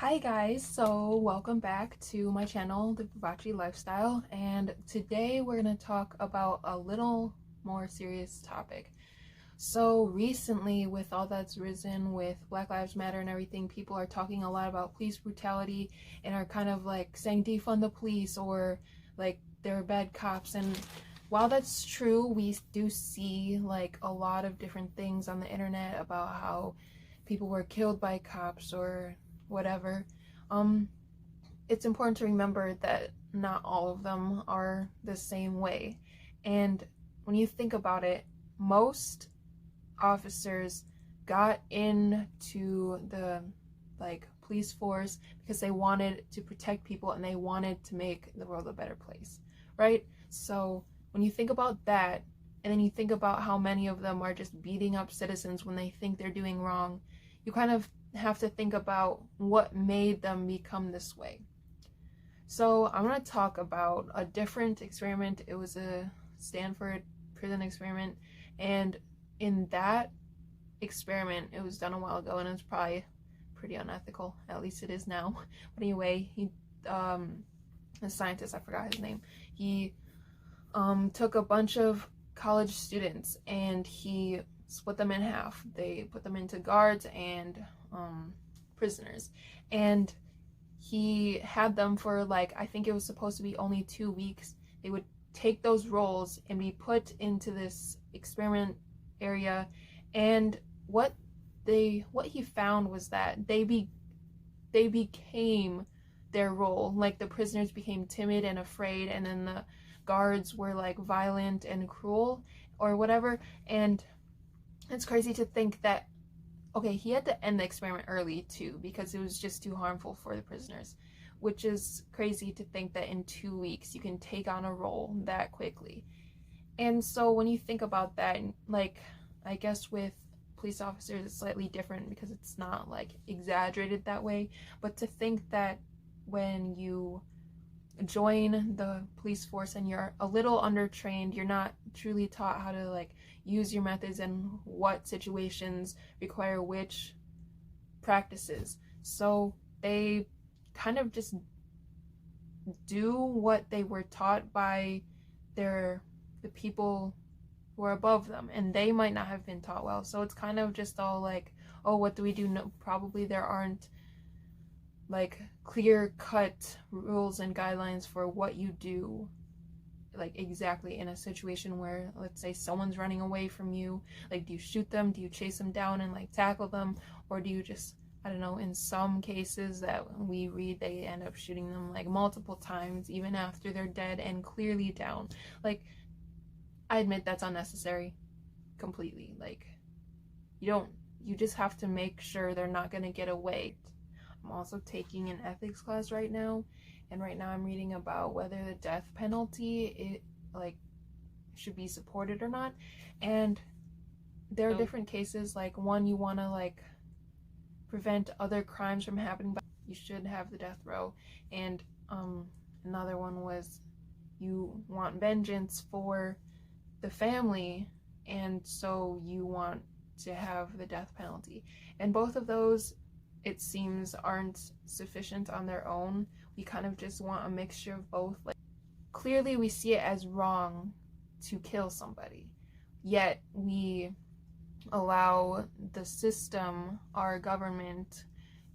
Hi guys, so welcome back to my channel, The Vivace Lifestyle, and today we're going to talk about a little more serious topic. So recently, with all that's risen with Black Lives Matter and everything, people are talking a lot about police brutality and are kind of like saying defund the police or like they're bad cops. And while that's true, we do see like a lot of different things on the internet about how people were killed by cops or whatever. It's important to remember that not all of them are the same way. And when you think about it, most officers got into the police force because they wanted to protect people and they wanted to make the world a better place, right? So when you think about that, and then you think about how many of them are just beating up citizens when they think they're doing wrong, you kind of have to think about what made them become this way. So I'm going to talk about a different experiment. It was a Stanford prison experiment, and in that experiment, it was done a while ago and it's probably pretty unethical, at least it is now. But anyway, the scientist, I forgot his name, he took a bunch of college students and he split them in half. They put them into guards and prisoners, and he had them for I think it was supposed to be only 2 weeks. They would take those roles and be put into this experiment area, and what he found was that they became their role. Like the prisoners became timid and afraid, and then the guards were violent and cruel or whatever. And it's crazy to think that, okay, he had to end the experiment early too because it was just too harmful for the prisoners, which is crazy to think that in 2 weeks you can take on a role that quickly. And so when you think about that, I guess with police officers it's slightly different because it's not exaggerated that way, but to think that when you join the police force and you're a little undertrained, you're not truly taught how to use your methods and what situations require which practices. So they kind of just do what they were taught by the people who are above them, and they might not have been taught well. So it's kind of just all oh, what do we do? No, probably there aren't clear cut rules and guidelines for what you do exactly in a situation where, let's say, someone's running away from you. Do you shoot them? Do you chase them down and tackle them? Or do you just, I don't know, in some cases that we read, they end up shooting them multiple times even after they're dead and clearly down. I admit that's unnecessary completely. You just have to make sure they're not going to get away. I'm also taking an ethics class right now, and right now I'm reading about whether the death penalty should be supported or not. And there are different cases. One, you want to prevent other crimes from happening, but you should have the death row. And another one was you want vengeance for the family, and so you want to have the death penalty. And both of those, it seems, aren't sufficient on their own. We kind of just want a mixture of both. Clearly we see it as wrong to kill somebody, yet we allow the system, our government,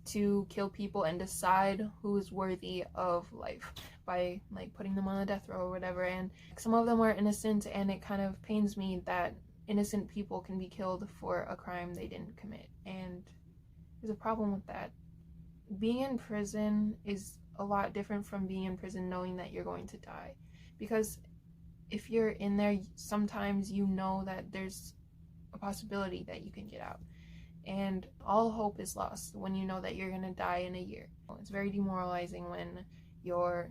to kill people and decide who is worthy of life by putting them on a death row or whatever. And some of them are innocent, and it kind of pains me that innocent people can be killed for a crime they didn't commit. And there's a problem with that. Being in prison is a lot different from being in prison knowing that you're going to die, because if you're in there, sometimes you know that there's a possibility that you can get out, and all hope is lost when you know that you're going to die in a year. It's very demoralizing when the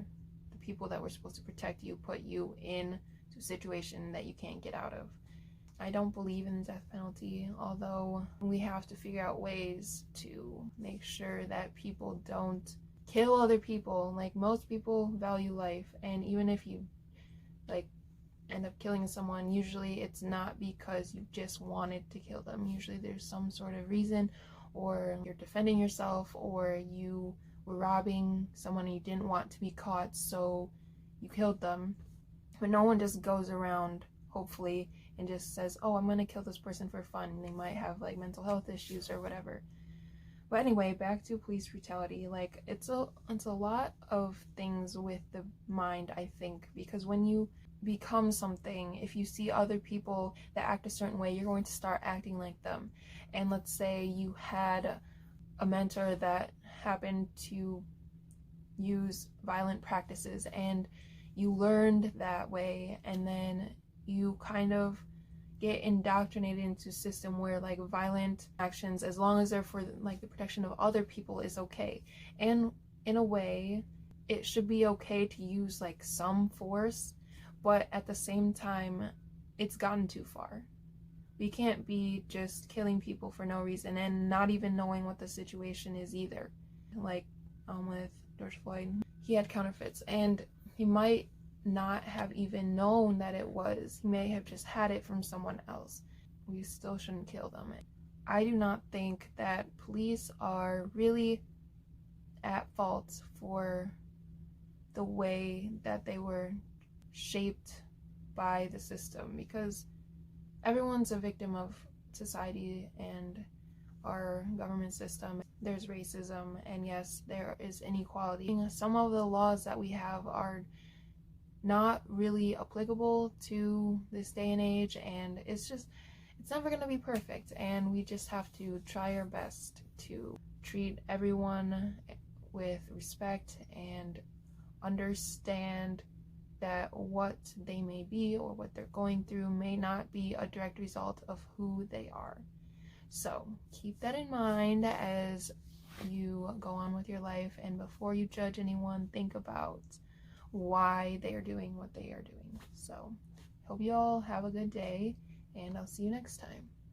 people that were supposed to protect you put you in a situation that you can't get out of. I don't believe in the death penalty, although we have to figure out ways to make sure that people don't kill other people. Most people value life, and even if you end up killing someone, usually it's not because you just wanted to kill them. Usually there's some sort of reason, or you're defending yourself, or you were robbing someone and you didn't want to be caught, so you killed them. But no one just goes around, hopefully, and just says, oh, I'm gonna kill this person for fun. They might have like mental health issues or whatever. But anyway, back to police brutality. Like, it's a lot of things with the mind, I think, because when you become something, if you see other people that act a certain way, you're going to start acting like them. And let's say you had a mentor that happened to use violent practices and you learned that way, and then you kind of get indoctrinated into a system where like violent actions, as long as they're for like the protection of other people, is okay. And in a way, it should be okay to use like some force, but at the same time, it's gotten too far. We can't be just killing people for no reason and not even knowing what the situation is either. Like with George Floyd, he had counterfeits and he might not have even known that it was. He may have just had it from someone else. We still shouldn't kill them. I do not think that police are really at fault for the way that they were shaped by the system, because everyone's a victim of society and our government system. There's racism, and yes, there is inequality. Some of the laws that we have are not really applicable to this day and age, and it's never going to be perfect, and we just have to try our best to treat everyone with respect and understand that what they may be or what they're going through may not be a direct result of who they are. So keep that in mind as you go on with your life, and before you judge anyone, think about why they are doing what they are doing. So hope you all have a good day, and I'll see you next time.